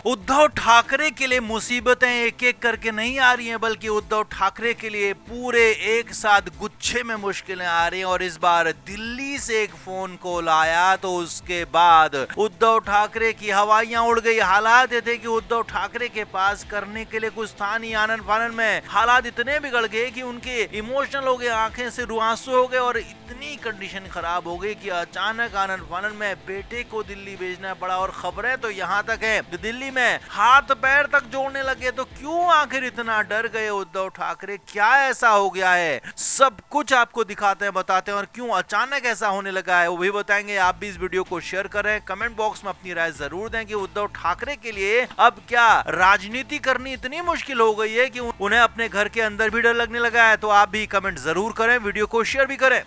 उद्धव ठाकरे के लिए मुसीबतें एक एक करके नहीं आ रही हैं, बल्कि उद्धव ठाकरे के लिए पूरे एक साथ गुच्छे में मुश्किलें आ रही हैं। और इस बार दिल्ली से एक फोन कॉल आया तो उसके बाद उद्धव ठाकरे की हवाइयां उड़ गई। हालात ये थे कि उद्धव ठाकरे के पास करने के लिए कुछ था नहीं। आनन फानन में हालात इतने बिगड़ गए कि उनके इमोशनल हो गए, आंखें से रुआंसू हो गए और इतनी कंडीशन खराब हो गई कि अचानक आनन फानन में बेटे को दिल्ली भेजना पड़ा। और खबरें तो यहाँ तक है दिल्ली में हाथ पैर तक जोड़ने लगे। तो क्यों आखिर इतना डर गए उद्धव ठाकरे, क्या ऐसा हो गया है, सब कुछ आपको दिखाते हैं, बताते हैं। और क्यों अचानक ऐसा होने लगा है वो भी बताएंगे। आप भी इस वीडियो को शेयर करें, कमेंट बॉक्स में अपनी राय जरूर दें कि उद्धव ठाकरे के लिए अब क्या राजनीति करनी इतनी मुश्किल हो गई है कि उन्हें अपने घर के अंदर भी डर लगने लगा है। तो आप भी कमेंट जरूर करें, वीडियो को शेयर भी करें।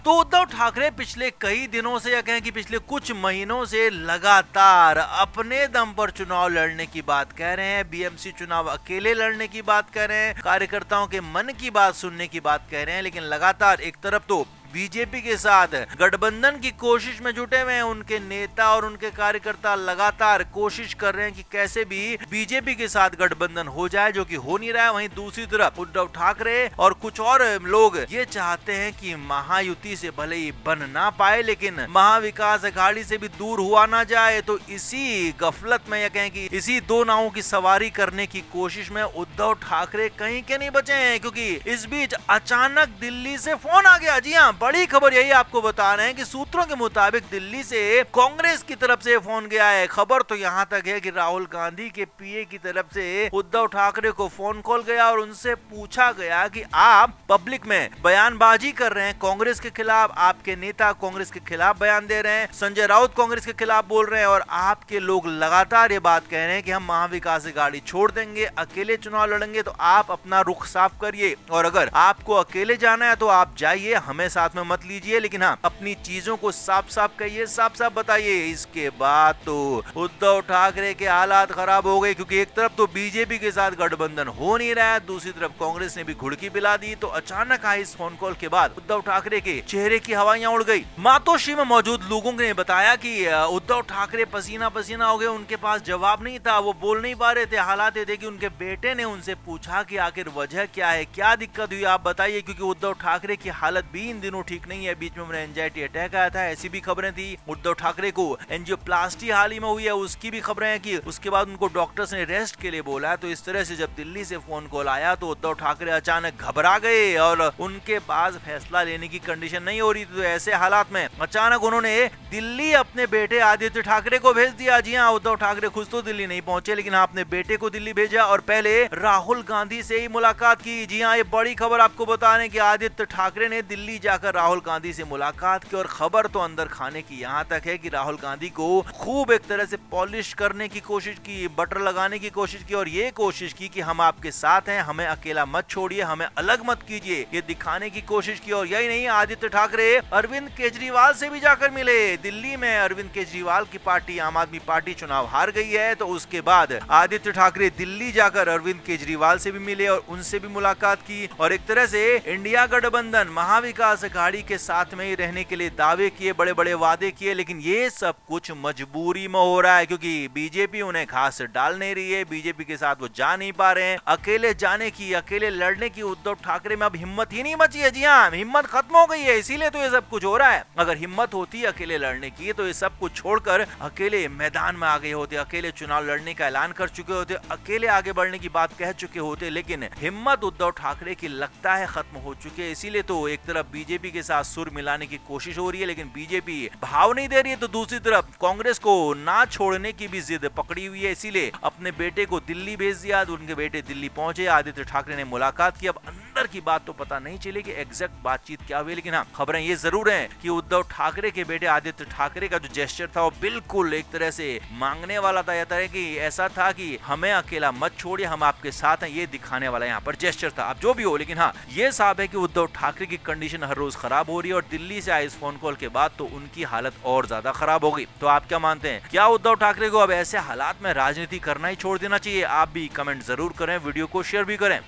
तो उद्धव ठाकरे पिछले कई दिनों से या कहें कि पिछले कुछ महीनों से लगातार अपने दम पर चुनाव लड़ने की बात कह रहे हैं। बीएमसी चुनाव अकेले लड़ने की बात कर रहे हैं, कार्यकर्ताओं के मन की बात सुनने की बात कह रहे हैं। लेकिन लगातार एक तरफ तो बीजेपी के साथ गठबंधन की कोशिश में जुटे हुए हैं, उनके नेता और उनके कार्यकर्ता लगातार कोशिश कर रहे हैं कि कैसे भी बीजेपी के साथ गठबंधन हो जाए, जो कि हो नहीं रहा है। वहीं दूसरी तरफ उद्धव ठाकरे और कुछ और लोग ये चाहते हैं कि महायुति से भले ही बन ना पाए, लेकिन महाविकास अघाड़ी से भी दूर हुआ ना जाए। तो इसी गफलत में या कहें कि इसी दो नावों की सवारी करने की कोशिश में उद्धव ठाकरे कहीं के नहीं बचे हैं, क्योंकि इस बीच अचानक दिल्ली से फोन आ गया। जी हाँ, बड़ी खबर यही आपको बता रहे हैं कि सूत्रों के मुताबिक दिल्ली से कांग्रेस की तरफ से फोन गया है। खबर तो यहाँ तक है कि राहुल गांधी के पीए की तरफ से उद्धव ठाकरे को फोन कॉल गया और उनसे पूछा गया कि आप पब्लिक में बयानबाजी कर रहे हैं कांग्रेस के खिलाफ, आपके नेता कांग्रेस के खिलाफ बयान दे रहे हैं, संजय राउत कांग्रेस के खिलाफ बोल रहे हैं और आपके लोग लगातार ये बात कह रहे हैं कि हम महाविकास अघाड़ी छोड़ देंगे, अकेले चुनाव लड़ेंगे। तो आप अपना रुख साफ करिए और अगर आपको अकेले जाना है तो आप जाइए, हमें साथ में मत लीजिए, लेकिन हाँ अपनी चीजों को साफ साफ कहिए, साफ साफ बताइए। इसके बाद तो उद्धव ठाकरे के हालात खराब हो गए, क्योंकि एक तरफ तो बीजेपी के साथ गठबंधन हो नहीं रहा है, दूसरी तरफ कांग्रेस ने भी घुड़की पिला दी। तो अचानक आई इस फोन कॉल के बाद उद्धव ठाकरे के चेहरे की हवाइयां उड़ गई। मातोश्री में मौजूद लोगों ने बताया कि उद्धव ठाकरे पसीना पसीना हो गए, उनके पास जवाब नहीं था, वो बोल नहीं पा रहे थे। हालात ये थे कि उनके बेटे ने उनसे पूछा कि आखिर वजह क्या है, क्या दिक्कत हुई, आप बताइए। क्योंकि उद्धव ठाकरे की हालत भी इन दिनों ठीक नहीं है, बीच में उन्हें एंजाइटी अटैक आया था, ऐसी भी खबरें थी। उद्धव ठाकरे को एंजियोप्लास्टी हाल ही में हुई है, उसकी भी खबरें हैं कि उसके बाद उनको डॉक्टर्स ने रेस्ट के लिए बोला है। तो इस तरह से जब दिल्ली से फोन कॉल आया तो उद्धव ठाकरे अचानक घबरा गए और उनके पास फैसला लेने की कंडीशन नहीं हो रही थी। तो ऐसे हालात में अचानक उन्होंने दिल्ली अपने बेटे आदित्य ठाकरे को भेज दिया। जी हाँ, उद्धव ठाकरे खुद तो दिल्ली नहीं पहुंचे, लेकिन अपने बेटे को दिल्ली भेजा और पहले राहुल गांधी से ही मुलाकात की। जी हाँ, ये बड़ी खबर आपको बता रहे हैं कि आदित्य ठाकरे ने दिल्ली जाकर राहुल गांधी से मुलाकात की। और खबर तो अंदर खाने की यहाँ तक है कि राहुल गांधी को खूब एक तरह से पॉलिश करने की कोशिश की, बटर लगाने की कोशिश की और ये कोशिश की कि हम आपके साथ हैं, हमें अकेला मत छोड़िए, हमें अलग मत कीजिए, ये दिखाने की कोशिश की। और यही नहीं, आदित्य ठाकरे अरविंद केजरीवाल से भी जाकर मिले। दिल्ली में अरविंद केजरीवाल की पार्टी आम आदमी पार्टी चुनाव हार गई है, तो उसके बाद आदित्य ठाकरे दिल्ली जाकर अरविंद केजरीवाल से भी मिले और उनसे भी मुलाकात की। और एक तरह से इंडिया गठबंधन महाविकास अघाड़ी के साथ में ही रहने के लिए दावे किए, बड़े बड़े वादे किए, लेकिन ये सब कुछ मजबूरी में हो रहा है, क्योंकि बीजेपी उन्हें घास डाल नहीं रही है, बीजेपी के साथ वो जा नहीं पा रहे हैं। अकेले जाने की, अकेले लड़ने की उद्धव ठाकरे में अब हिम्मत ही नहीं बची है। जी हाँ, हिम्मत खत्म हो गई है, इसीलिए तो ये सब कुछ हो रहा है। अगर हिम्मत होती अकेले लड़ने की तो ये सब कुछ छोड़कर अकेले मैदान में आ गए होते, अकेले चुनाव लड़ने का ऐलान कर चुके होते, अकेले आगे बढ़ने की बात कह चुके होते। लेकिन हिम्मत उद्धव ठाकरे की लगता है खत्म हो चुकी है, इसीलिए तो एक तरफ बीजेपी के साथ सुर मिलाने की कोशिश हो रही है, लेकिन बीजेपी भाव नहीं दे रही है। तो दूसरी तरफ कांग्रेस को ना छोड़ने की भी जिद पकड़ी हुई है, इसीलिए अपने बेटे को दिल्ली भेज दिया। उनके बेटे दिल्ली पहुंचे, आदित्य ठाकरे ने मुलाकात की। अब अंदर की बात तो पता नहीं चली कि एग्जैक्ट बातचीत क्या हुई, लेकिन हाँ खबरें ये जरूर हैं कि उद्धव ठाकरे के बेटे आदित्य ठाकरे का जो जेस्चर था वो बिल्कुल एक तरह से मांगने वाला था। यह तरह की ऐसा था कि हमें अकेला मत छोड़िए, हम आपके साथ हैं, ये दिखाने वाला यहाँ पर जेस्चर था। अब जो भी हो, लेकिन हाँ ये साफ है कि उद्धव ठाकरे की कंडीशन हर रोज खराब हो रही है और दिल्ली से आए इस फोन कॉल के बाद तो उनकी हालत और ज्यादा खराब हो गई। तो आप क्या मानते हैं, क्या उद्धव ठाकरे को अब ऐसे हालात में राजनीति करना ही छोड़ देना चाहिए? आप भी कमेंट जरूर करें, वीडियो को शेयर भी करें।